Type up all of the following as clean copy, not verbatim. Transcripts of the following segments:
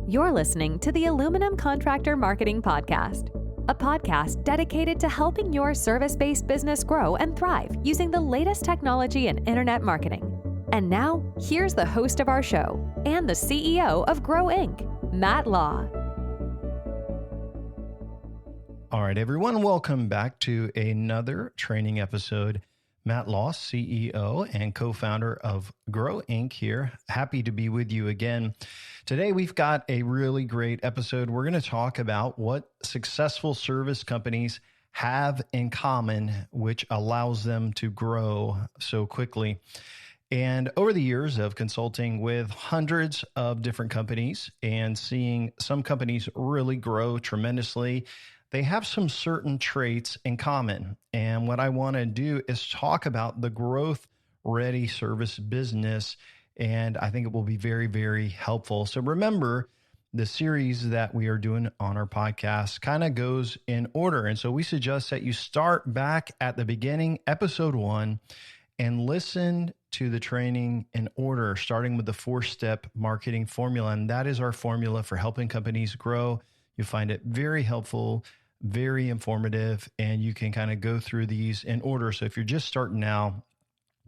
You're listening to the Aluminum Contractor Marketing Podcast, a podcast dedicated to helping your service-based business grow and thrive using the latest technology in internet marketing. And now, here's the host of our show and the CEO of Grow Inc., Matt Law. All right, everyone, welcome back to another training episode. Matt Law, CEO and co-founder of Grow Inc. here. Happy to be with you again. Today, we've got a really great episode. We're going to talk about what successful service companies have in common, which allows them to grow so quickly. And over the years of consulting with hundreds of different companies and seeing some companies really grow tremendously, they have some certain traits in common. And what I want to do is talk about the growth-ready service business. And I think it will be very, very helpful. So remember, the series that we are doing on our podcast kind of goes in order. And so we suggest that you start back at the beginning, episode 1, and listen to the training in order, starting with the 4-step marketing formula. And that is our formula for helping companies grow. You'll find it very helpful, very informative, and you can kind of go through these in order. So if you're just starting now,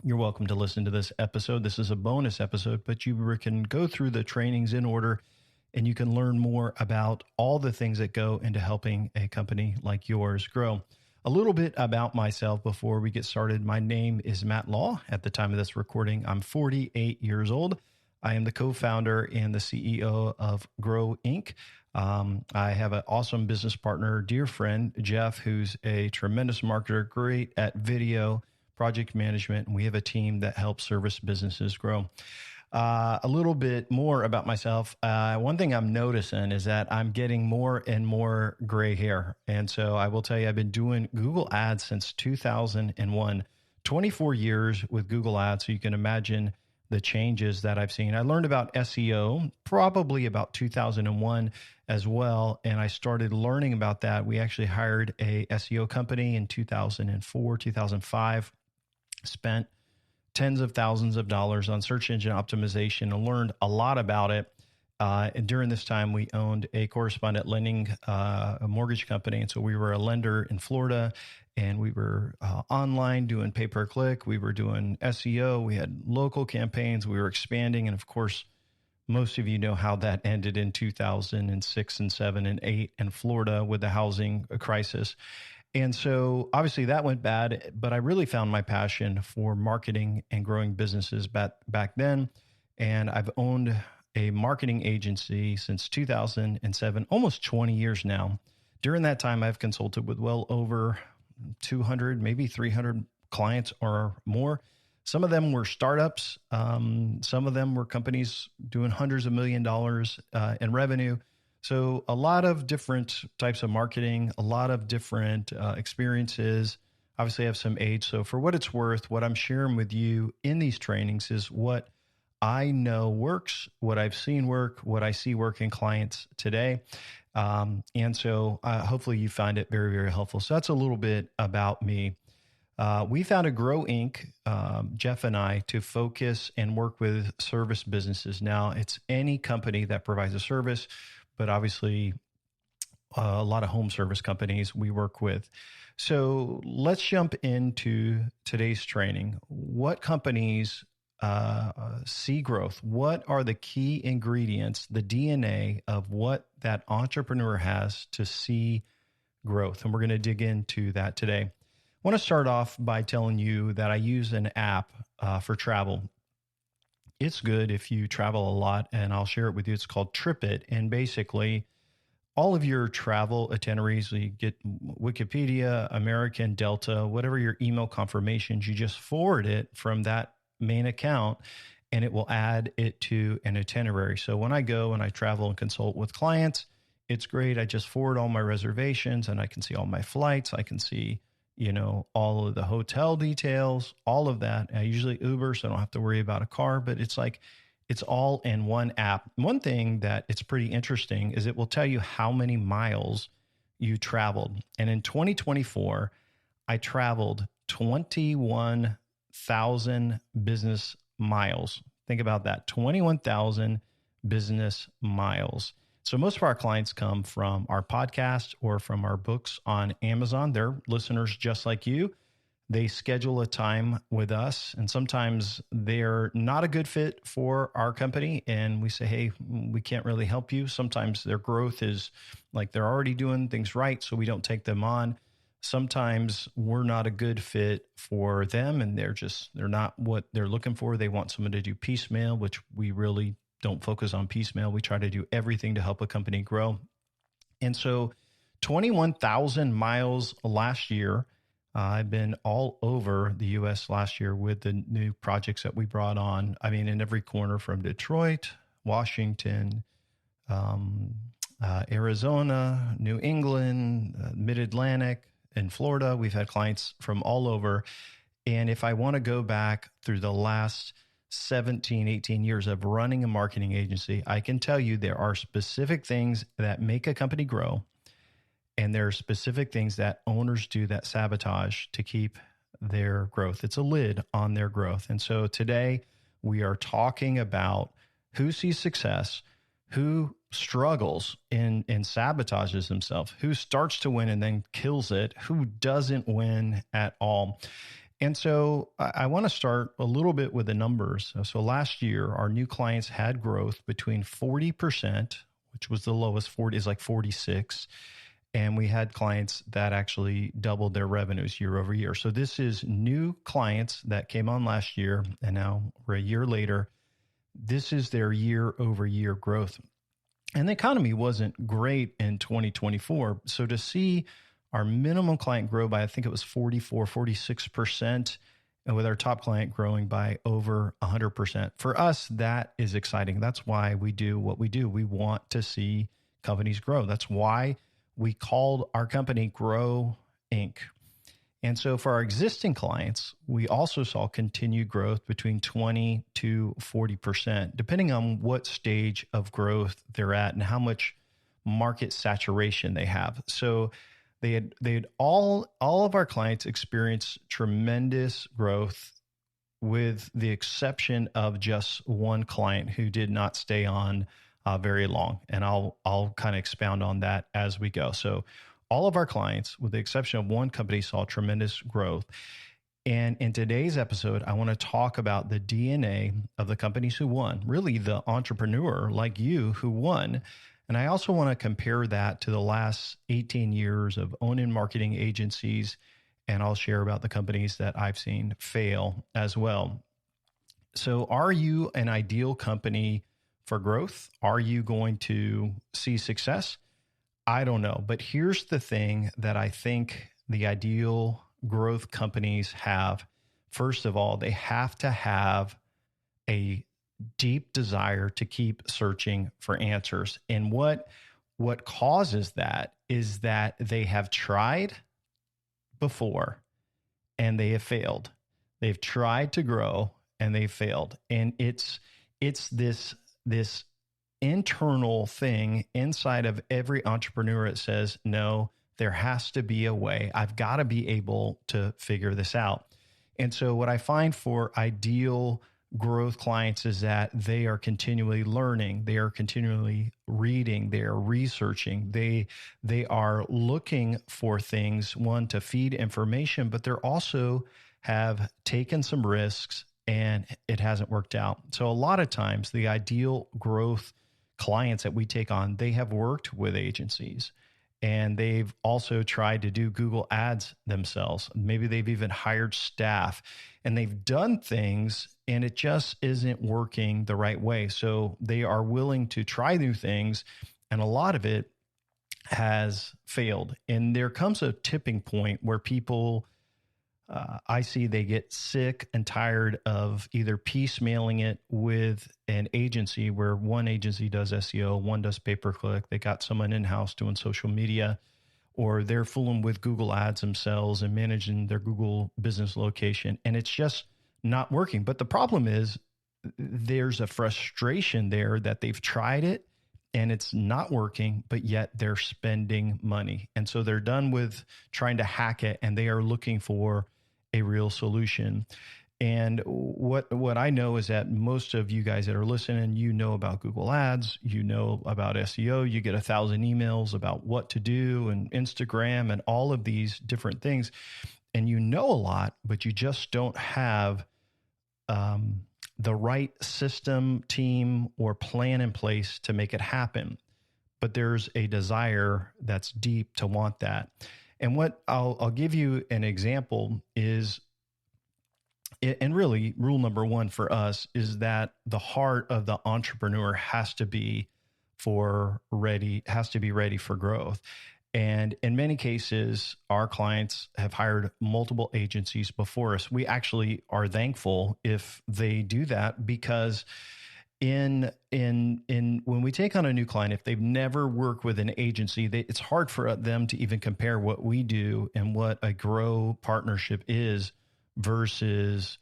you're welcome to listen to this episode. This is a bonus episode, but you can go through the trainings in order and you can learn more about all the things that go into helping a company like yours grow. A little bit about myself before we get started. My name is Matt Law. At the time of this recording, I'm 48 years old. I am the co-founder and the CEO of Grow Inc. I have an awesome business partner, dear friend, Jeff, who's a tremendous marketer, great at video, project management, and we have a team that helps service businesses grow. A little bit more about myself. One thing I'm noticing is that I'm getting more and more gray hair. And so I will tell you, I've been doing Google Ads since 2001, 24 years with Google Ads. So you can imagine the changes that I've seen. I learned about SEO probably about 2001 as well. And I started learning about that. We actually hired a SEO company in 2004, 2005, spent tens of thousands of dollars on search engine optimization and learned a lot about it. And during this time, we owned a correspondent lending a mortgage company. And so we were a lender in Florida, and we were online doing pay-per-click. We were doing SEO. We had local campaigns. We were expanding. And of course, most of you know how that ended in 2006 and 7 and 8 in Florida with the housing crisis. And so obviously that went bad, but I really found my passion for marketing and growing businesses back then. And I've owned a marketing agency since 2007, almost 20 years now. During that time, I've consulted with well over 200, maybe 300 clients or more. Some of them were startups. Some of them were companies doing hundreds of $1 million in revenue. So a lot of different types of marketing, a lot of different experiences. Obviously, I have some age. So for what it's worth, what I'm sharing with you in these trainings is what I know works, what I've seen work, what I see work in clients today. And so hopefully you find it very, very helpful. So that's a little bit about me. We founded Grow Inc., Jeff and I, to focus and work with service businesses. Now, it's any company that provides a service, but obviously a lot of home service companies we work with. So let's jump into today's training. What companies see growth? What are the key ingredients, the DNA of what that entrepreneur has to see growth? And we're going to dig into that today. I want to start off by telling you that I use an app for travel. It's good if you travel a lot, and I'll share it with you. It's called TripIt. And basically, all of your travel itineraries, you get Wikipedia, American, Delta, whatever your email confirmations, you just forward it from that main account, and it will add it to an itinerary. So when I go and I travel and consult with clients, it's great. I just forward all my reservations, and I can see all my flights. I can see all of the hotel details, all of that. I usually Uber, so I don't have to worry about a car, but it's all in one app. One thing that it's pretty interesting is it will tell you how many miles you traveled. And in 2024, I traveled 21,000 business miles. Think about that, 21,000 business miles. So most of our clients come from our podcast or from our books on Amazon. They're listeners just like you. They schedule a time with us, and sometimes they're not a good fit for our company. And we say, hey, we can't really help you. Sometimes their growth is like they're already doing things right, so we don't take them on. Sometimes we're not a good fit for them, and they're not what they're looking for. They want someone to do piecemeal, which we really don't focus on piecemeal. We try to do everything to help a company grow. And so 21,000 miles last year. I've been all over the U.S. last year with the new projects that we brought on. I mean, in every corner from Detroit, Washington, Arizona, New England, Mid-Atlantic, and Florida. We've had clients from all over. And if I want to go back through the last 17, 18 years of running a marketing agency, I can tell you there are specific things that make a company grow. And there are specific things that owners do that sabotage to keep their growth. It's a lid on their growth. And so today we are talking about who sees success, who struggles and sabotages themselves, who starts to win and then kills it, who doesn't win at all. And so I want to start a little bit with the numbers. So last year, our new clients had growth between 40%, which was the lowest, 40 is like 46. And we had clients that actually doubled their revenues year over year. So this is new clients that came on last year, and now we're a year later. This is their year over year growth. And the economy wasn't great in 2024. So to see our minimum client grow by, I think it was 46%, and with our top client growing by over 100%. For us, that is exciting. That's why we do what we do. We want to see companies grow. That's why we called our company Grow Inc. And so for our existing clients, we also saw continued growth between 20 to 40%, depending on what stage of growth they're at and how much market saturation they have. So they had all of our clients experienced tremendous growth, with the exception of just one client who did not stay on very long. And I'll kind of expound on that as we go. So all of our clients, with the exception of one company, saw tremendous growth. And in today's episode, I want to talk about the DNA of the companies who won, really the entrepreneur like you who won. And I also want to compare that to the last 18 years of owning marketing agencies. And I'll share about the companies that I've seen fail as well. So are you an ideal company for growth? Are you going to see success? I don't know. But here's the thing that I think the ideal growth companies have. First of all, they have to have a deep desire to keep searching for answers. And what causes that is that they have tried before and they have failed. They've tried to grow and they failed. And it's this internal thing inside of every entrepreneur that says, no, there has to be a way. I've got to be able to figure this out. And so what I find for ideal growth clients is that they are continually learning, they are continually reading, they are researching, they are looking for things, one, to feed information, but they're also have taken some risks and it hasn't worked out. So a lot of times the ideal growth clients that we take on, they have worked with agencies and they've also tried to do Google ads themselves. Maybe they've even hired staff and they've done things and it just isn't working the right way. So they are willing to try new things and a lot of it has failed. And there comes a tipping point where people, I see they get sick and tired of either piecemealing it with an agency where one agency does SEO, one does pay-per-click, they got someone in-house doing social media, or they're fooling with Google ads themselves and managing their Google business location. And it's just not working. But the problem is there's a frustration there that they've tried it and it's not working, but yet they're spending money. And so they're done with trying to hack it and they are looking for a real solution. And what I know is that most of you guys that are listening, you know about Google Ads, you know about SEO, you get 1,000 emails about what to do and Instagram and all of these different things. And you know a lot, but you just don't have the right system, team, or plan in place to make it happen. But there's a desire that's deep to want that. And what I'll give you an example is, and really rule number one for us is that the heart of the entrepreneur has to be ready for growth. And in many cases, our clients have hired multiple agencies before us. We actually are thankful if they do that, because in when we take on a new client, if they've never worked with an agency, it's hard for them to even compare what we do and what a grow partnership is versus,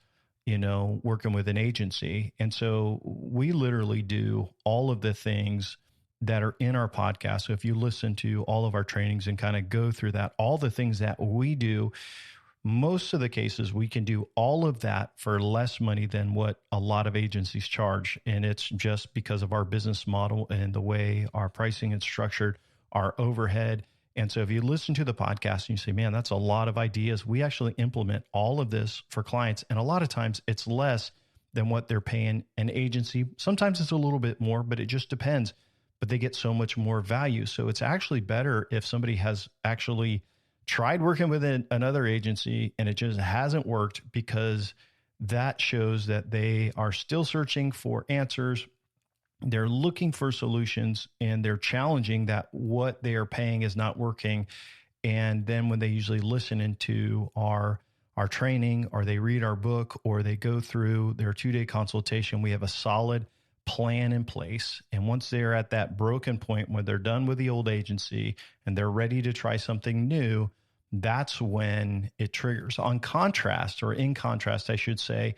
working with an agency. And so we literally do all of the things that are in our podcast. So if you listen to all of our trainings and kind of go through that, all the things that we do, most of the cases we can do all of that for less money than what a lot of agencies charge. And it's just because of our business model and the way our pricing is structured, our overhead. And so if you listen to the podcast and you say, man, that's a lot of ideas, we actually implement all of this for clients. And a lot of times it's less than what they're paying an agency. Sometimes it's a little bit more, but it just depends. But they get so much more value. So it's actually better if somebody has actually tried working with another agency and it just hasn't worked, because that shows that they are still searching for answers. They're looking for solutions, and they're challenging that what they are paying is not working. And then when they usually listen into our training, or they read our book, or they go through their 2-day consultation, we have a solid plan in place. And once they're at that broken point where they're done with the old agency and they're ready to try something new, that's when it triggers. In contrast, I should say,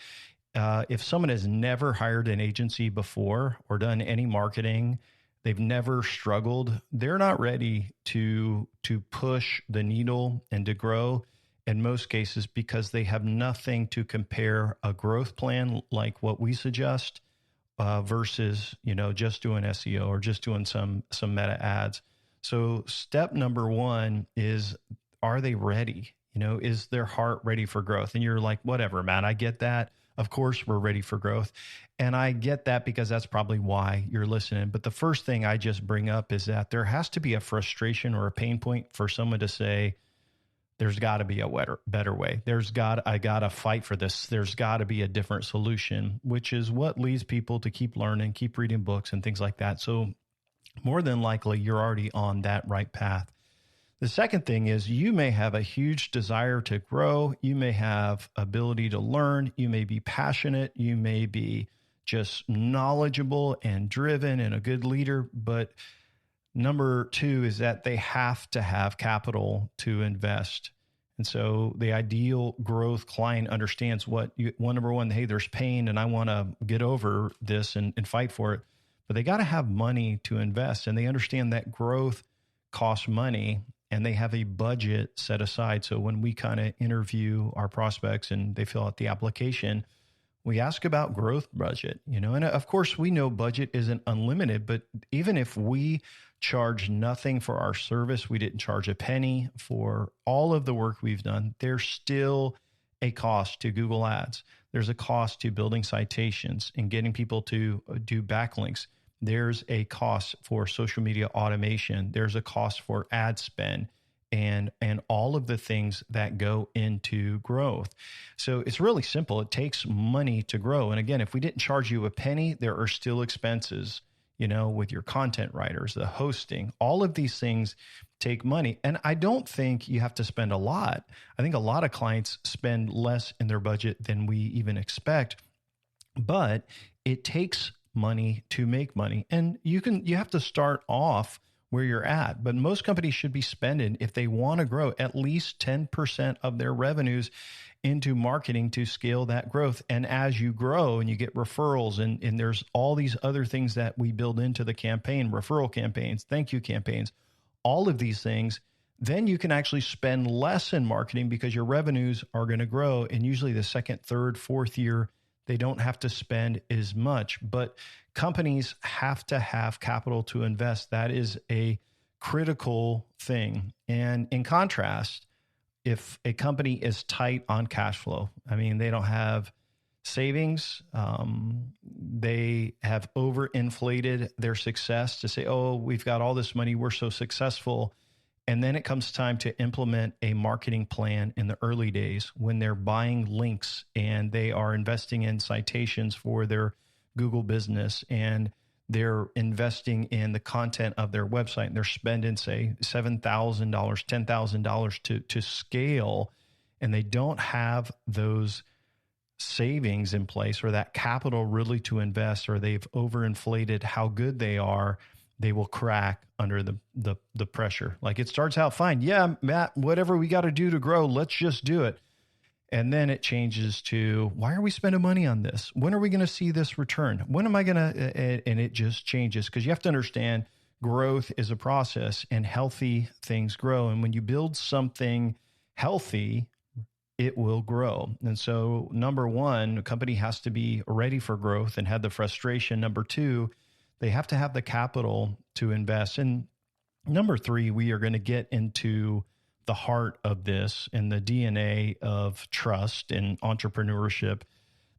if someone has never hired an agency before or done any marketing, they've never struggled, they're not ready to push the needle and to grow in most cases, because they have nothing to compare a growth plan like what we suggest versus, just doing SEO or just doing some meta ads. So step number one is, are they ready? Is their heart ready for growth? And you're like, whatever, man, I get that. Of course, we're ready for growth. And I get that, because that's probably why you're listening. But the first thing I just bring up is that there has to be a frustration or a pain point for someone to say, there's got to be a better way. I got to fight for this. There's got to be a different solution, which is what leads people to keep learning, keep reading books and things like that. So more than likely, you're already on that right path. The second thing is, you may have a huge desire to grow. You may have ability to learn. You may be passionate. You may be just knowledgeable and driven and a good leader. But number two is that they have to have capital to invest. And so the ideal growth client understands number one, hey, there's pain and I want to get over this and fight for it. But they got to have money to invest, and they understand that growth costs money, and they have a budget set aside. So when we kind of interview our prospects and they fill out the application, we ask about growth budget, and of course we know budget isn't unlimited, but even if we charge nothing for our service, we didn't charge a penny for all of the work we've done, there's still a cost to Google Ads. There's a cost to building citations and getting people to do backlinks. There's a cost for social media automation. There's a cost for ad spend and all of the things that go into growth. So it's really simple. It takes money to grow. And again, if we didn't charge you a penny, there are still expenses, with your content writers, the hosting, all of these things take money. And I don't think you have to spend a lot. I think a lot of clients spend less in their budget than we even expect, but it takes money to make money. And you have to start off where you're at, but most companies should be spending, if they want to grow, at least 10% of their revenues into marketing to scale that growth. And as you grow and you get referrals and there's all these other things that we build into the campaign, referral campaigns, thank you campaigns, all of these things, then you can actually spend less in marketing because your revenues are going to grow. And usually the second, third, fourth year, they don't have to spend as much. But companies have to have capital to invest. That is a critical thing. And in contrast, if a company is tight on cash flow, I mean, they don't have savings, they have overinflated their success to say, oh, we've got all this money, we're so successful. And then it comes time to implement a marketing plan in the early days when they're buying links and they are investing in citations for their Google business and they're investing in the content of their website and they're spending, say, $7,000, $10,000 to scale, and they don't have those savings in place or that capital really to invest, or they've overinflated how good they are, they will crack under the pressure. Like, it starts out fine. Yeah, Matt, whatever we got to do to grow, let's just do it. And then it changes to, why are we spending money on this? When are we going to see this return? When am I going to, and it just changes, because you have to understand growth is a process and healthy things grow. And when you build something healthy, it will grow. And so number one, a company has to be ready for growth and have the frustration. Number two, they have to have the capital to invest. And number three, we are going to get into the heart of this and the DNA of trust and entrepreneurship.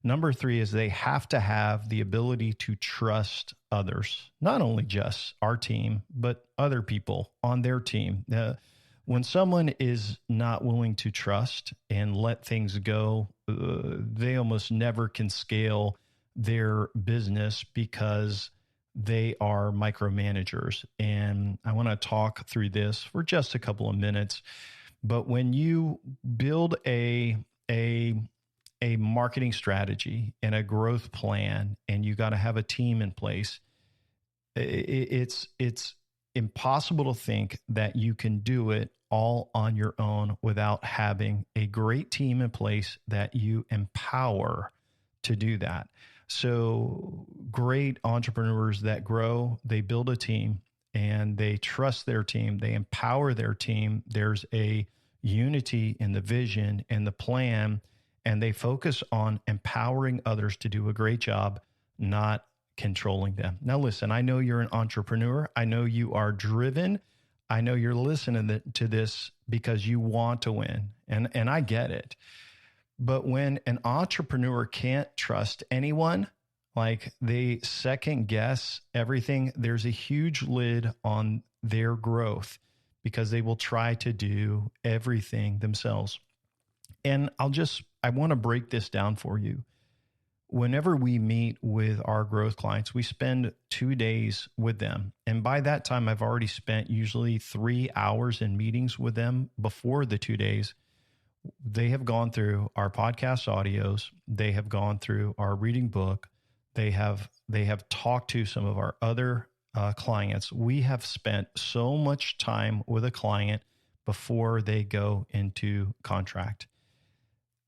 Number three is they have to have the ability to trust others, not only just our team, but other people on their team. When someone is not willing to trust and let things go, they almost never can scale their business because they are micromanagers. And I want to talk through this for just a couple of minutes. But when you build a marketing strategy and a growth plan, and you got to have a team in place, it's impossible to think that you can do it all on your own without having a great team in place that you empower to do that. So great entrepreneurs that grow, they build a team and they trust their team. They empower their team. There's a unity in the vision and the plan, and they focus on empowering others to do a great job, not controlling them. Now, listen, I know you're an entrepreneur. I know you are driven. I know you're listening to this because you want to win, and I get it. But when an entrepreneur can't trust anyone, like they second guess everything, there's a huge lid on their growth because they will try to do everything themselves. And I want to break this down for you. Whenever we meet with our growth clients, we spend 2 days with them. And by that time, I've already spent usually 3 hours in meetings with them before the 2 days. They have gone through our podcast audios. They have gone through our reading book. They have talked to some of our other clients. We have spent so much time with a client before they go into contract.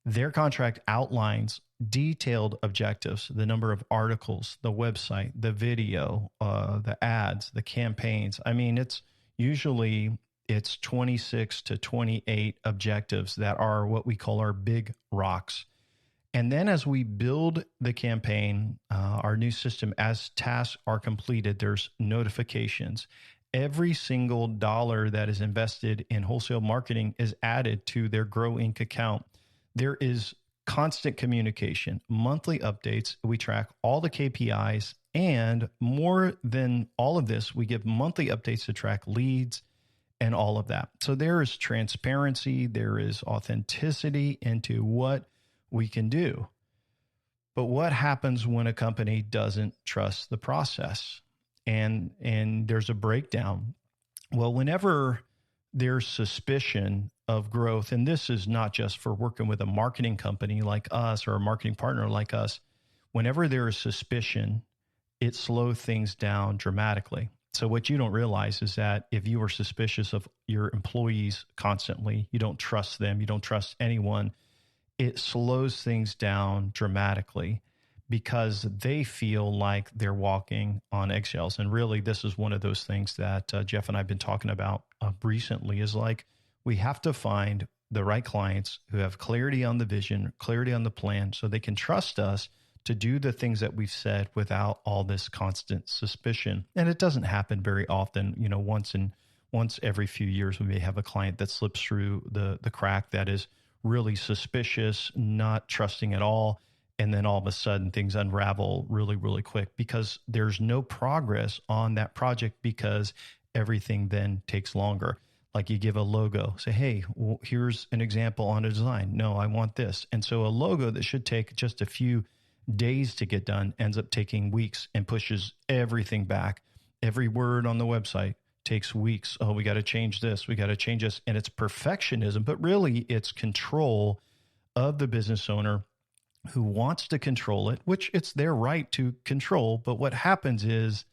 Their contract outlines detailed objectives, the number of articles, the website, the video, the ads, the campaigns. I mean, it's 26 to 28 objectives that are what we call our big rocks. And then as we build the campaign, our new system, as tasks are completed, there's notifications. Every single dollar that is invested in wholesale marketing is added to their Grow Inc. account. There is constant communication, monthly updates. We track all the KPIs, and more than all of this, we give monthly updates to track leads and all of that. So there is transparency, there is authenticity into what we can do. But what happens when a company doesn't trust the process and there's a breakdown? Well, whenever there's suspicion of growth, and this is not just for working with a marketing company like us or a marketing partner like us, whenever there is suspicion, it slows things down dramatically. So what you don't realize is that if you are suspicious of your employees constantly, you don't trust them, you don't trust anyone, it slows things down dramatically because they feel like they're walking on eggshells. And really, this is one of those things that Jeff and I have been talking about recently, is like, we have to find the right clients who have clarity on the vision, clarity on the plan, so they can trust us to do the things that we've said without all this constant suspicion. And it doesn't happen very often. Once every few years, we may have a client that slips through the crack that is really suspicious, not trusting at all. And then all of a sudden things unravel really, really quick because there's no progress on that project because everything then takes longer. Like you give a logo, say, hey, well, here's an example on a design. No, I want this. And so a logo that should take just a few days to get done ends up taking weeks and pushes everything back. Every word on the website takes weeks. Oh, we got to change this. We got to change this. And it's perfectionism, but really it's control of the business owner who wants to control it, which it's their right to control. But what happens is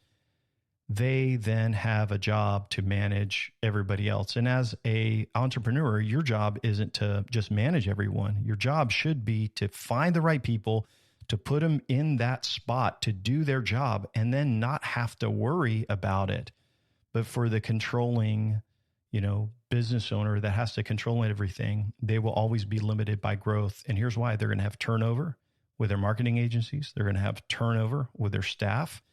they then have a job to manage everybody else. And as a entrepreneur, your job isn't to just manage everyone. Your job should be to find the right people, to put them in that spot to do their job, and then not have to worry about it. But for the controlling, business owner that has to control everything, they will always be limited by growth. And here's why: they're going to have turnover with their marketing agencies. They're going to have turnover with their staff.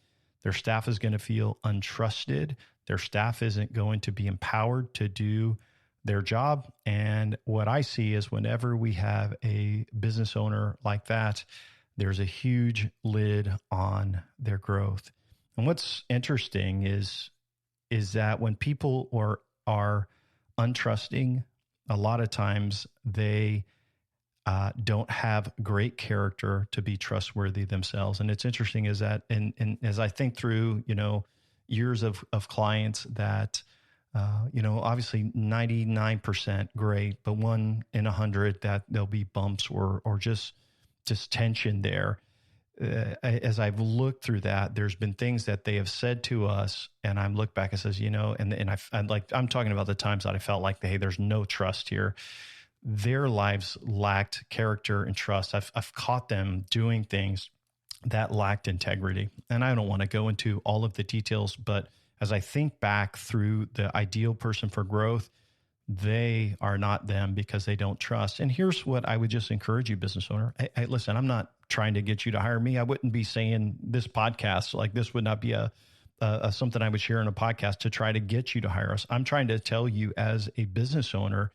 Their staff is going to feel untrusted. Their staff isn't going to be empowered to do their job. And what I see is whenever we have a business owner like that, there's a huge lid on their growth. And what's interesting is that when people are untrusting, a lot of times they don't have great character to be trustworthy themselves. And it's interesting is that, and as I think through, years of clients that, obviously 99% great, but 1 in 100 that there'll be bumps or just tension there. As I've looked through that, there's been things that they have said to us, and I'm look back and says, I'm talking about the times that I felt like, hey, there's no trust here. Their lives lacked character and trust. I've caught them doing things that lacked integrity. And I don't want to go into all of the details, but as I think back through the ideal person for growth, they are not them because they don't trust. And here's what I would just encourage you, business owner. Hey, listen, I'm not trying to get you to hire me. I wouldn't be saying this podcast, like this would not be a something I would share in a podcast to try to get you to hire us. I'm trying to tell you as a business owner,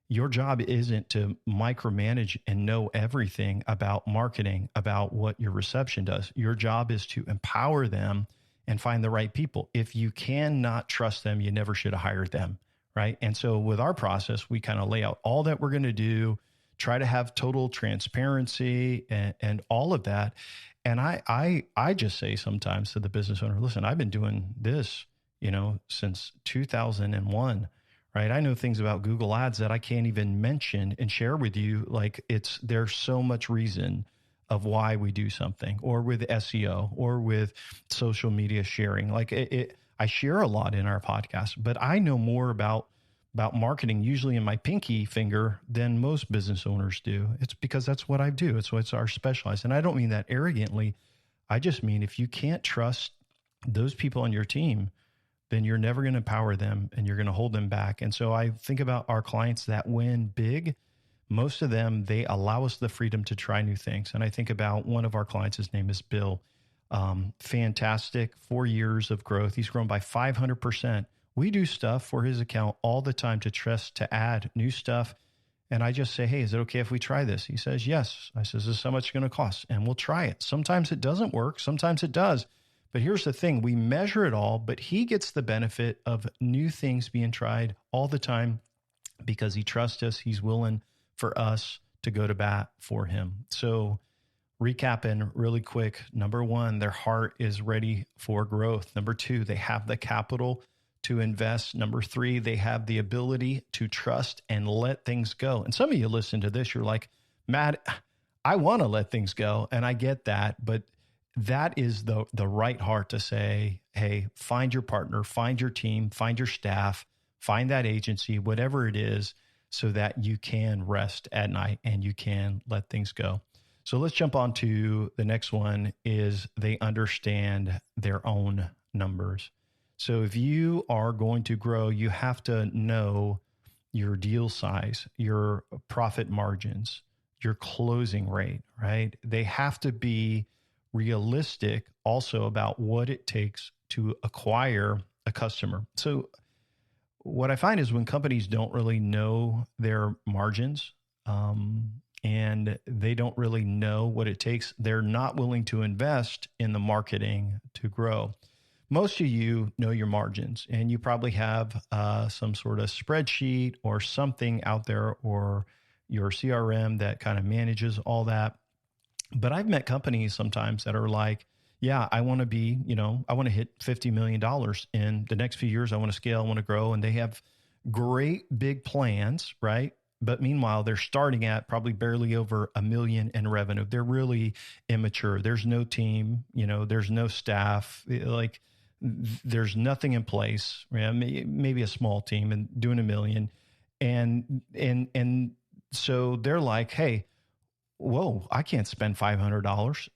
your job isn't to micromanage and know everything about marketing, about what your reception does. Your job is to empower them and find the right people. If you cannot trust them, you never should have hired them, right? And so with our process, we kind of lay out all that we're going to do, try to have total transparency and all of that. And I just say sometimes to the business owner, listen, I've been doing this, since 2001. Right? I know things about Google Ads that I can't even mention and share with you. Like there's so much reason of why we do something, or with SEO, or with social media sharing. Like I share a lot in our podcast, but I know more about marketing usually in my pinky finger than most business owners do. It's because that's what I do. It's our specialized. And I don't mean that arrogantly. I just mean if you can't trust those people on your team, then you're never going to empower them and you're going to hold them back. And so I think about our clients that win big. Most of them, they allow us the freedom to try new things. And I think about one of our clients, his name is Bill. Fantastic, 4 years of growth. He's grown by 500%. We do stuff for his account all the time to add new stuff. And I just say, hey, is it okay if we try this? He says, yes. I says, this is how much it's going to cost. And we'll try it. Sometimes it doesn't work. Sometimes it does. But here's the thing, we measure it all, but he gets the benefit of new things being tried all the time because he trusts us. He's willing for us to go to bat for him. So recapping really quick, number one, their heart is ready for growth. Number two, they have the capital to invest. Number three, they have the ability to trust and let things go. And some of you listen to this, you're like, Matt, I want to let things go. And I get that, but that is the right heart to say, hey, find your partner, find your team, find your staff, find that agency, whatever it is, so that you can rest at night and you can let things go. So let's jump on to the next one is they understand their own numbers. So if you are going to grow, you have to know your deal size, your profit margins, your closing rate, right? They have to be realistic also about what it takes to acquire a customer. So what I find is when companies don't really know their margins, and they don't really know what it takes, they're not willing to invest in the marketing to grow. Most of you know your margins, and you probably have some sort of spreadsheet or something out there, or your CRM that kind of manages all that. But I've met companies sometimes that are like, yeah, I want to be, I want to hit $50 million in the next few years. I want to scale, I want to grow. And they have great big plans, right? But meanwhile, they're starting at probably barely over $1 million in revenue. They're really immature. There's no team, there's no staff, like there's nothing in place. Maybe a small team and doing $1 million. And so they're like, hey, whoa, I can't spend $500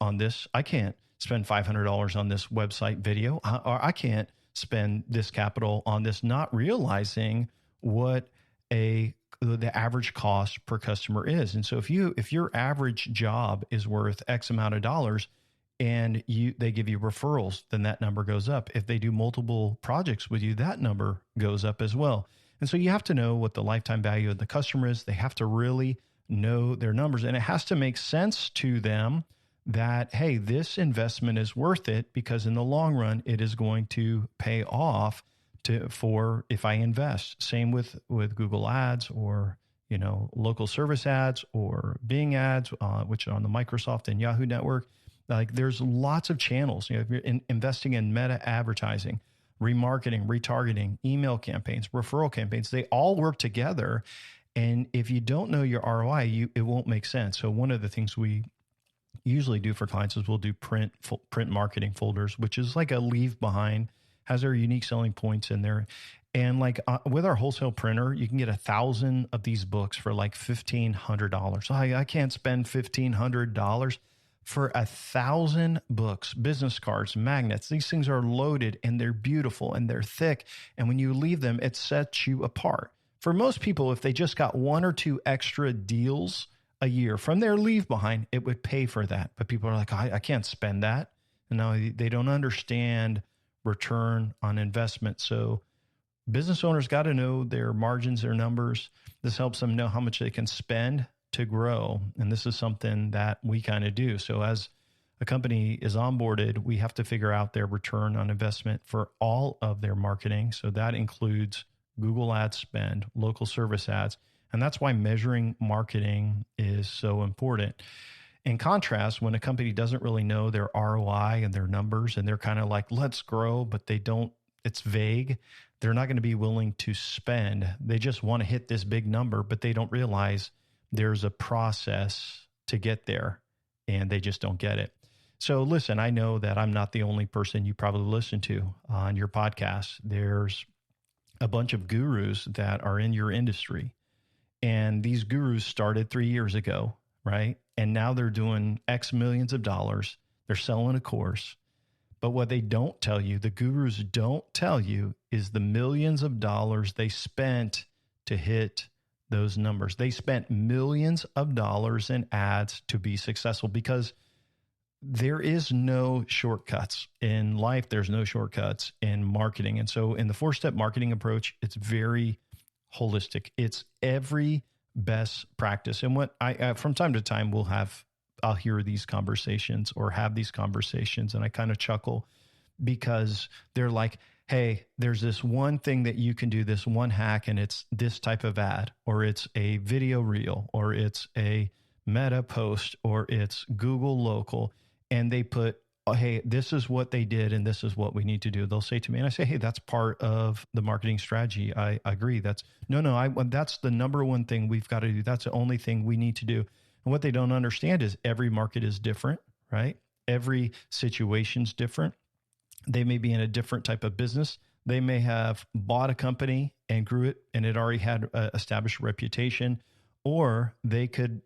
on this. I can't spend $500 on this website video, or I can't spend this capital on this, not realizing what the average cost per customer is. And so if your average job is worth X amount of dollars and they give you referrals, then that number goes up. If they do multiple projects with you, that number goes up as well. And so you have to know what the lifetime value of the customer is. They have to really know their numbers, and it has to make sense to them that, hey, this investment is worth it because in the long run, it is going to pay off for if I invest. Same with Google ads or, local service ads or Bing ads, which are on the Microsoft and Yahoo network. Like there's lots of channels, if you're investing in meta advertising, remarketing, retargeting, email campaigns, referral campaigns, they all work together. And if you don't know your ROI, it won't make sense. So one of the things we usually do for clients is we'll do print marketing folders, which is like a leave behind, has our unique selling points in there. And like with our wholesale printer, you can get 1,000 of these books for like $1,500. I can't spend $1,500 for 1,000 books, business cards, magnets. These things are loaded and they're beautiful and they're thick. And when you leave them, it sets you apart. For most people, if they just got 1 or 2 extra deals a year from their leave behind, it would pay for that. But people are like, I can't spend that. And now they don't understand return on investment. So business owners got to know their margins, their numbers. This helps them know how much they can spend to grow. And this is something that we kind of do. So as a company is onboarded, we have to figure out their return on investment for all of their marketing. So that includes Google ad spend, local service ads. And that's why measuring marketing is so important. In contrast, when a company doesn't really know their ROI and their numbers, and they're kind of like, let's grow, but it's vague, they're not going to be willing to spend. They just want to hit this big number, but they don't realize there's a process to get there, and they just don't get it. So listen, I know that I'm not the only person you probably listen to on your podcast. There's a bunch of gurus that are in your industry. And these gurus started 3 years ago, right? And now they're doing X millions of dollars. They're selling a course. But what they don't tell you, the gurus don't tell you, is the millions of dollars they spent to hit those numbers. They spent millions of dollars in ads to be successful, because there is no shortcuts in life. There's no shortcuts in marketing. And so in the 4-step marketing approach, it's very holistic. It's every best practice. And what I from time to time, I'll hear these conversations or have these conversations, and I kind of chuckle because they're like, hey, there's this one thing that you can do, this one hack, and it's this type of ad, or it's a video reel, or it's a meta post, or it's Google local. And they put, oh, hey, this is what they did, and this is what we need to do. They'll say to me, and I say, hey, that's part of the marketing strategy. I agree. That's the number one thing we've got to do. That's the only thing we need to do. And what they don't understand is every market is different, right? Every situation's different. They may be in a different type of business. They may have bought a company and grew it, and it already had an established reputation. or they could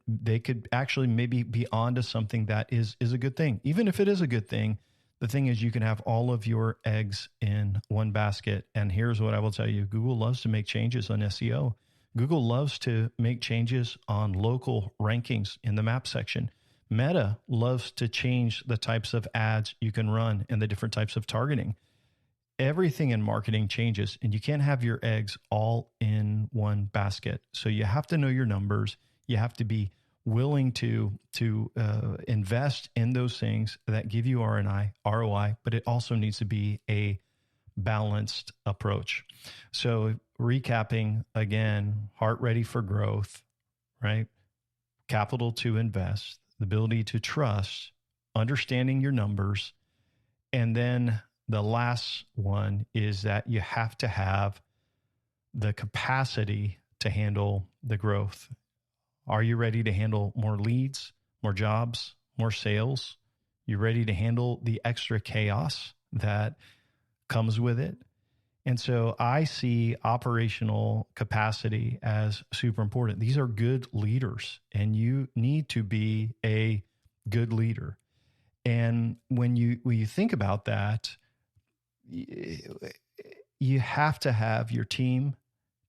actually maybe be onto something that is a good thing. Even if it is a good thing, the thing is you can have all of your eggs in one basket. And here's what I will tell you. Google loves to make changes on SEO. Google loves to make changes on local rankings in the map section. Meta loves to change the types of ads you can run and the different types of targeting. Everything in marketing changes, and you can't have your eggs all in one basket. So you have to know your numbers. You have to be willing to invest in those things that give you ROI, but it also needs to be a balanced approach. So recapping again, heart ready for growth, right? Capital to invest, the ability to trust, understanding your numbers, and then the last one is that you have to have the capacity to handle the growth. Are you ready to handle more leads, more jobs, more sales? You ready to handle the extra chaos that comes with it? And so I see operational capacity as super important. These are good leaders, and you need to be a good leader. And when you think about that, you have to have your team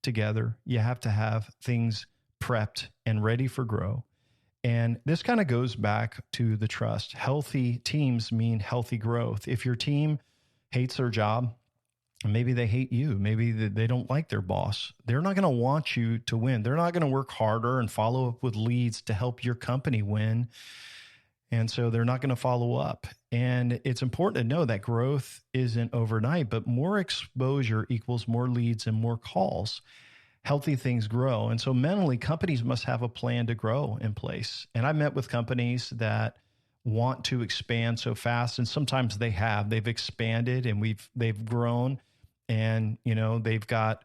together. You have to have things prepped and ready for grow. And this kind of goes back to the trust. Healthy teams mean healthy growth. If your team hates their job, maybe they hate you, maybe they don't like their boss, they're not going to want you to win. They're not going to work harder and follow up with leads to help your company win. And so they're not going to follow up. And it's important to know that growth isn't overnight, but more exposure equals more leads and more calls. Healthy things grow. And so mentally, companies must have a plan to grow in place. And I've met with companies that want to expand so fast, and sometimes they've expanded and they've grown, and they've got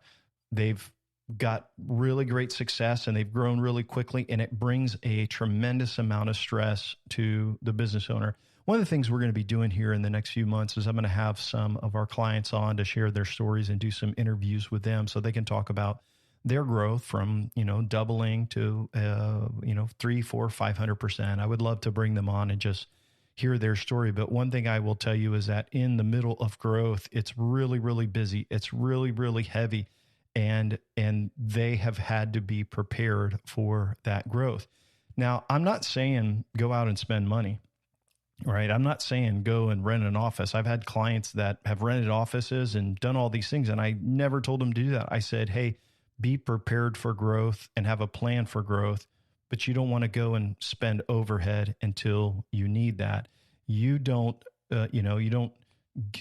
really great success and they've grown really quickly, and it brings a tremendous amount of stress to the business owner. One of the things we're going to be doing here in the next few months is I'm going to have some of our clients on to share their stories and do some interviews with them so they can talk about their growth from, doubling to, 3, 4, 500%. I would love to bring them on and just hear their story. But one thing I will tell you is that in the middle of growth, it's really, really busy. It's really, really heavy. And they have had to be prepared for that growth. Now, I'm not saying go out and spend money, right? I'm not saying go and rent an office. I've had clients that have rented offices and done all these things, and I never told them to do that. I said, hey, be prepared for growth and have a plan for growth, but you don't want to go and spend overhead until you need that. You don't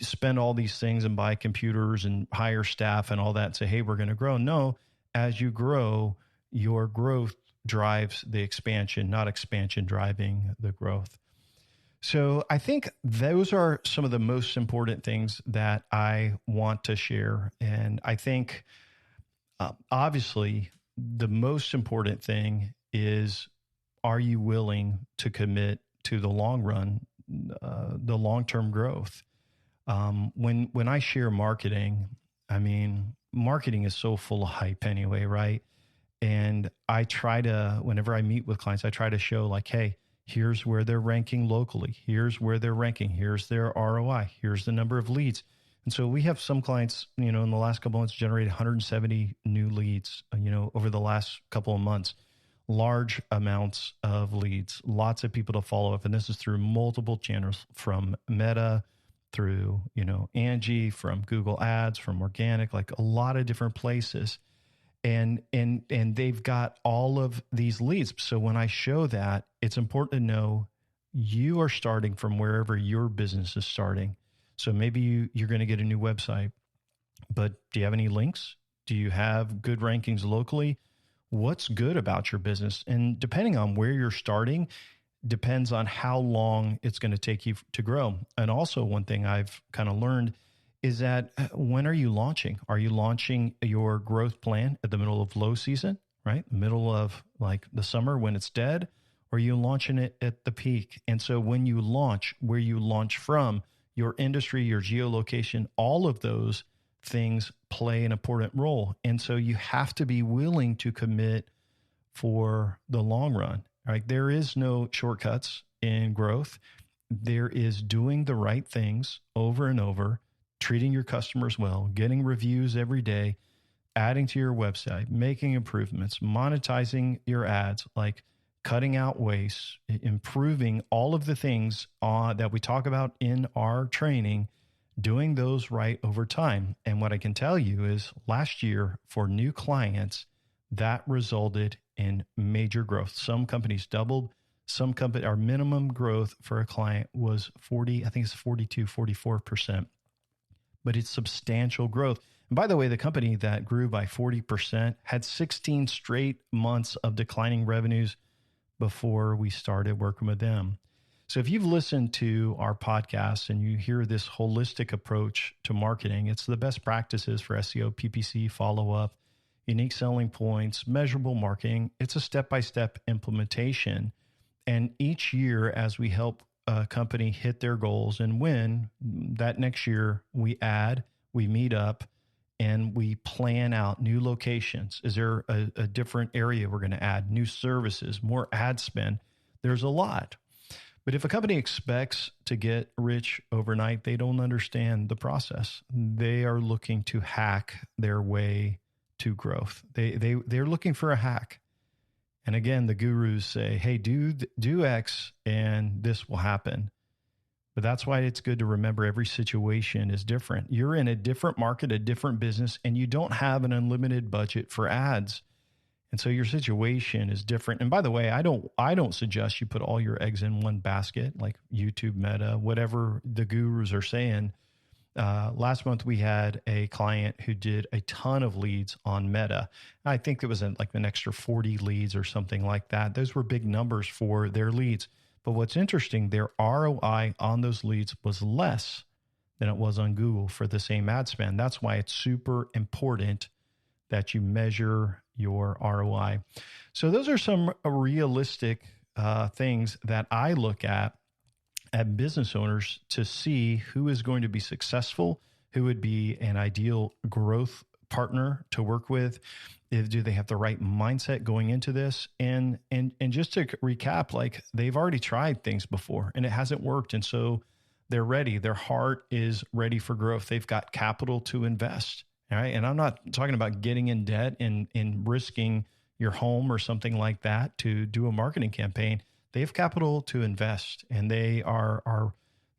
spend all these things and buy computers and hire staff and all that and say, hey, we're going to grow. No, as you grow, your growth drives the expansion, not expansion driving the growth. So I think those are some of the most important things that I want to share. And I think obviously the most important thing is, are you willing to commit to the long run, the long-term growth? When I share marketing, marketing is so full of hype anyway, right? And I try to, whenever I meet with clients, I try to show like, hey, here's where they're ranking locally. Here's where they're ranking. Here's their ROI. Here's the number of leads. And so we have some clients, in the last couple of months generated 170 new leads, over the last couple of months. Large amounts of leads, lots of people to follow up. And this is through multiple channels, from Meta, through, Angie, from Google Ads, from organic, like a lot of different places. And they've got all of these leads. So when I show that, it's important to know you are starting from wherever your business is starting. So maybe you're going to get a new website, but do you have any links? Do you have good rankings locally? What's good about your business? And depending on where you're starting, depends on how long it's going to take you to grow. And also one thing I've kind of learned is that when are you launching? Are you launching your growth plan at the middle of low season, right? Middle of like the summer when it's dead, or are you launching it at the peak? And so when you launch, where you launch from, your industry, your geolocation, all of those things play an important role. And so you have to be willing to commit for the long run, right? There is no shortcuts in growth. There is doing the right things over and over, treating your customers well, getting reviews every day, adding to your website, making improvements, monetizing your ads, like cutting out waste, improving all of the things that we talk about in our training, doing those right over time. And what I can tell you is last year for new clients, that resulted in major growth. Some companies doubled. Some company, our minimum growth for a client was 40, I think it's 42, 44%, but it's substantial growth. And by the way, the company that grew by 40% had 16 straight months of declining revenues before we started working with them. So if you've listened to our podcast and you hear this holistic approach to marketing, it's the best practices for SEO, PPC, follow-up, unique selling points, measurable marketing. It's a step-by-step implementation. And each year, as we help a company hit their goals and win, that next year we add, we meet up, and we plan out new locations. Is there a different area we're going to add? New services, more ad spend? There's a lot. But if a company expects to get rich overnight, they don't understand the process. They are looking to hack their way to growth. They're looking for a hack. And again, the gurus say, hey, do X and this will happen. But that's why it's good to remember every situation is different. You're in a different market, a different business, and you don't have an unlimited budget for ads. And so your situation is different. And by the way, I don't suggest you put all your eggs in one basket, like YouTube, Meta, whatever the gurus are saying. Last month, we had a client who did a ton of leads on Meta. I think it was like an extra 40 leads or something like that. Those were big numbers for their leads. But what's interesting, their ROI on those leads was less than it was on Google for the same ad spend. That's why it's super important that you measure your ROI. So those are some realistic things that I look at business owners to see who is going to be successful, who would be an ideal growth partner to work with. Do they have the right mindset going into this? And just to recap, like they've already tried things before and it hasn't worked. And so they're ready. Their heart is ready for growth. They've got capital to invest. All right. And I'm not talking about getting in debt and risking your home or something like that to do a marketing campaign. They have capital to invest, and they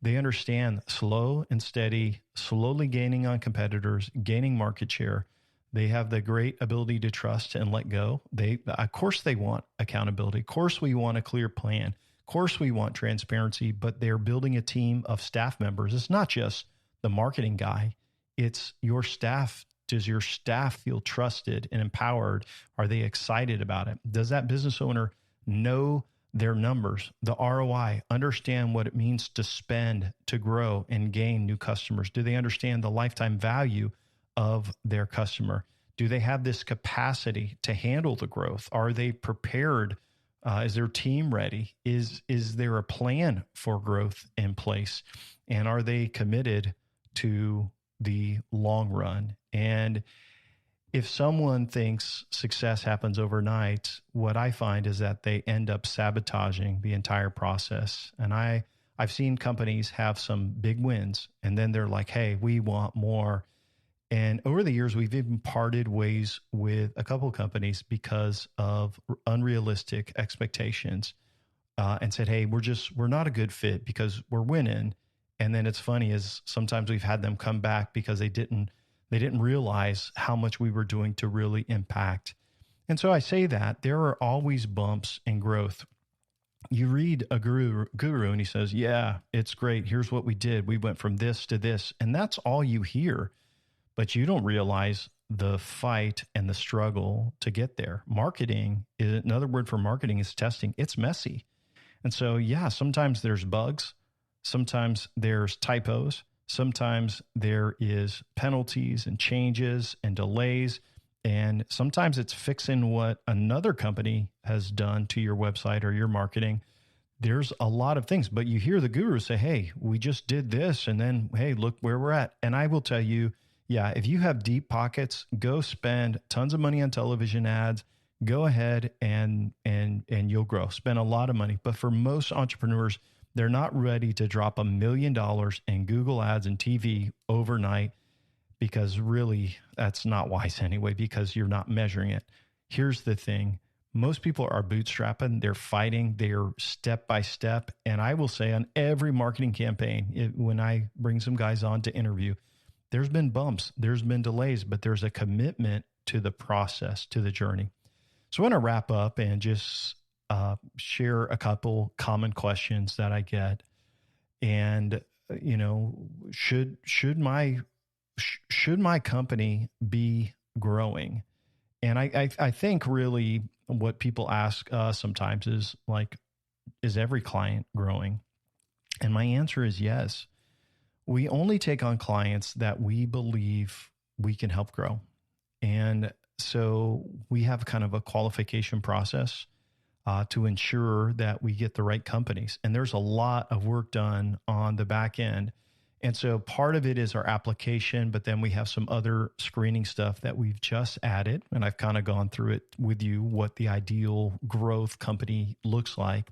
understand slow and steady, slowly gaining on competitors, gaining market share. They have the great ability to trust and let go. Of course, they want accountability. Of course, we want a clear plan. Of course, we want transparency, but they're building a team of staff members. It's not just the marketing guy. It's your staff. Does your staff feel trusted and empowered? Are they excited about it? Does that business owner know their numbers, the ROI, understand what it means to spend, to grow and gain new customers? Do they understand the lifetime value of their customer? Do they have this capacity to handle the growth? Are they prepared? Is their team ready? Is there a plan for growth in place? And are they committed to the long run? And if someone thinks success happens overnight, what I find is that they end up sabotaging the entire process. And I've seen companies have some big wins, and then they're like, hey, we want more. And over the years, we've even parted ways with a couple of companies because of unrealistic expectations and said, hey, we're not a good fit because we're winning. And then it's funny is sometimes we've had them come back because they didn't realize how much we were doing to really impact. And so I say that there are always bumps in growth. You read a guru and he says, yeah, it's great. Here's what we did. We went from this to this. And that's all you hear, but you don't realize the fight and the struggle to get there. Marketing, another word for marketing is testing. It's messy. And so, yeah, sometimes there's bugs. Sometimes there's typos. Sometimes there is penalties and changes and delays. And sometimes it's fixing what another company has done to your website or your marketing. There's a lot of things, but you hear the gurus say, hey, we just did this. And then, hey, look where we're at. And I will tell you, yeah, if you have deep pockets, go spend tons of money on television ads, go ahead and you'll grow. Spend a lot of money. But for most entrepreneurs, they're not ready to drop $1 million in Google ads and TV overnight, because really that's not wise anyway, because you're not measuring it. Here's the thing. Most people are bootstrapping. They're fighting. They're step by step. And I will say on every marketing campaign, when I bring some guys on to interview, there's been bumps, there's been delays, but there's a commitment to the process, to the journey. So I want to wrap up and just share a couple common questions that I get. And, should my company be growing? And I think really what people ask us sometimes is like, is every client growing? And my answer is yes. We only take on clients that we believe we can help grow. And so we have kind of a qualification process to ensure that we get the right companies. And there's a lot of work done on the back end. And so part of it is our application, but then we have some other screening stuff that we've just added. And I've kind of gone through it with you, what the ideal growth company looks like.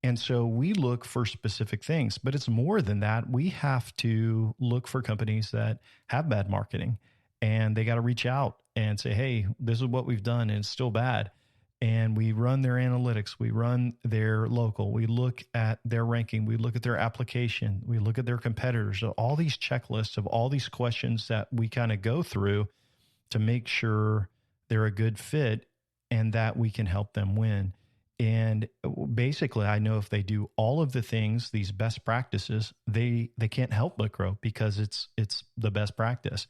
And so we look for specific things, but it's more than that. We have to look for companies that have bad marketing, and they got to reach out and say, hey, this is what we've done and it's still bad. And we run their analytics, we run their local, we look at their ranking, we look at their application, we look at their competitors, so all these checklists of all these questions that we kind of go through to make sure they're a good fit and that we can help them win. And basically, I know if they do all of the things, these best practices, they can't help but grow because it's the best practice.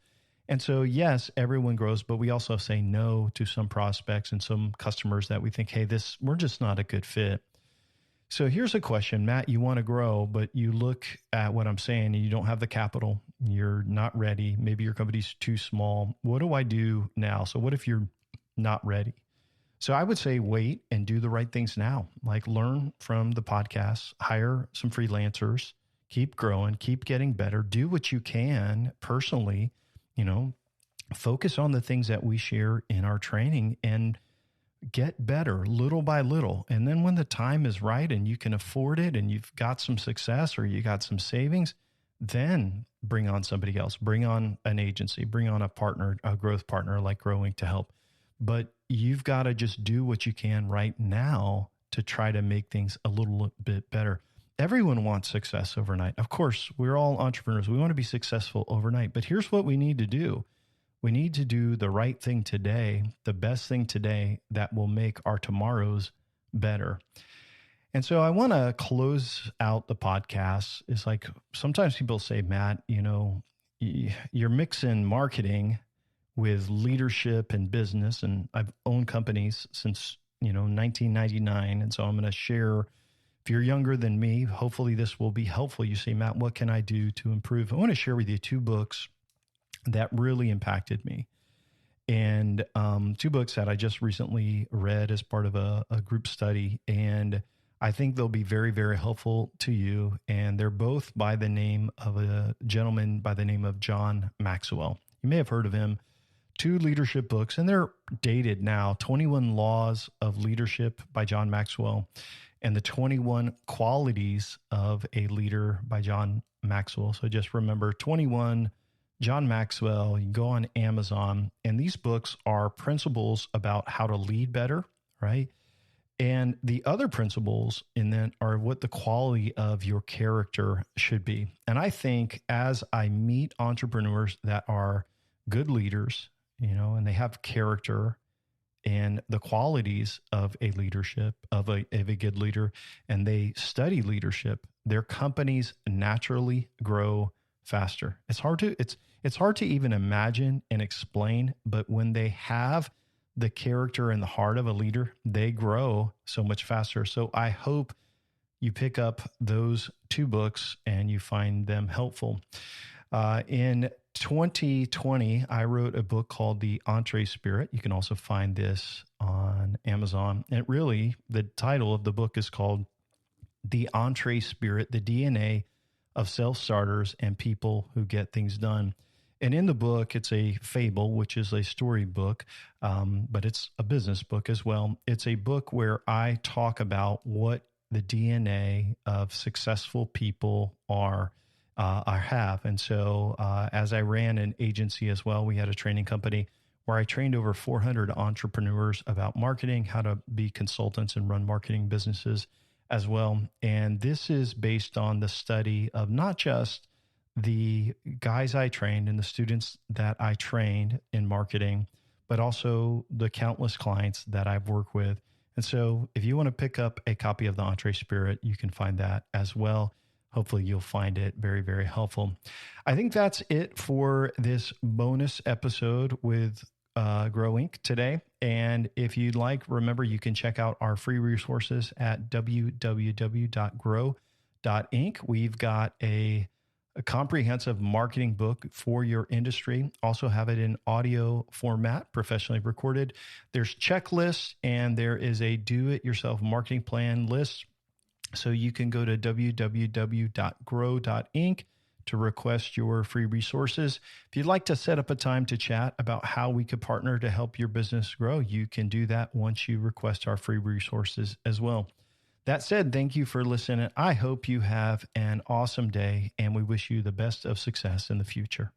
And so, yes, everyone grows, but we also say no to some prospects and some customers that we think, hey, we're just not a good fit. So here's a question, Matt, you want to grow, but you look at what I'm saying and you don't have the capital, you're not ready. Maybe your company's too small. What do I do now? So what if you're not ready? So I would say wait and do the right things now, like learn from the podcast, hire some freelancers, keep growing, keep getting better, do what you can personally, focus on the things that we share in our training and get better little by little. And then when the time is right and you can afford it and you've got some success or you got some savings, then bring on somebody else, bring on an agency, bring on a partner, a growth partner like Growing to help. But you've got to just do what you can right now to try to make things a little bit better. Everyone wants success overnight. Of course, we're all entrepreneurs. We want to be successful overnight. But here's what we need to do. We need to do the right thing today, the best thing today that will make our tomorrows better. And so I want to close out the podcast. It's like sometimes people say, Matt, you're mixing marketing with leadership and business. And I've owned companies since, 1999. And so I'm going to share, if you're younger than me, hopefully this will be helpful. You say, Matt, what can I do to improve? I want to share with you 2 books that really impacted me. And 2 books that I just recently read as part of a group study. And I think they'll be very, very helpful to you. And they're both by the name of a gentleman by the name of John Maxwell. You may have heard of him. 2 leadership books, and they're dated now, 21 Laws of Leadership by John Maxwell, and the 21 Qualities of a Leader by John Maxwell. So just remember 21, John Maxwell. You can go on Amazon, and these books are principles about how to lead better, right? And the other principles in that are what the quality of your character should be. And I think as I meet entrepreneurs that are good leaders, and they have character and the qualities of a leadership, of a good leader, and they study leadership, their companies naturally grow faster. It's hard to even imagine and explain, but when they have the character and the heart of a leader, they grow so much faster. So I hope you pick up those 2 books and you find them helpful. In 2020, I wrote a book called The Entree Spirit. You can also find this on Amazon. And the title of the book is called The Entree Spirit, the DNA of Self-Starters and People Who Get Things Done. And in the book, it's a fable, which is a story book, but it's a business book as well. It's a book where I talk about what the DNA of successful people have. And so as I ran an agency as well, we had a training company where I trained over 400 entrepreneurs about marketing, how to be consultants and run marketing businesses as well. And this is based on the study of not just the guys I trained and the students that I trained in marketing, but also the countless clients that I've worked with. And so if you want to pick up a copy of the Entre Spirit, you can find that as well. Hopefully you'll find it very, very helpful. I think that's it for this bonus episode with Grow Inc. today. And if you'd like, remember, you can check out our free resources at www.grow.inc. We've got a comprehensive marketing book for your industry. Also have it in audio format, professionally recorded. There's checklists and there is a do-it-yourself marketing plan list. So you can go to www.grow.inc to request your free resources. If you'd like to set up a time to chat about how we could partner to help your business grow, you can do that once you request our free resources as well. That said, thank you for listening. I hope you have an awesome day, and we wish you the best of success in the future.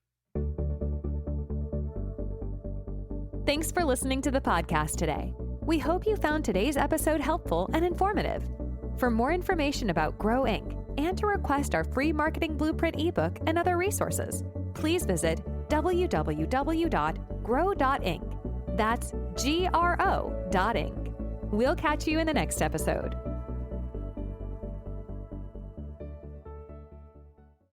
Thanks for listening to the podcast today. We hope you found today's episode helpful and informative. For more information about Grow Inc. and to request our free marketing blueprint ebook and other resources, please visit www.grow.inc. That's GRO.inc. We'll catch you in the next episode.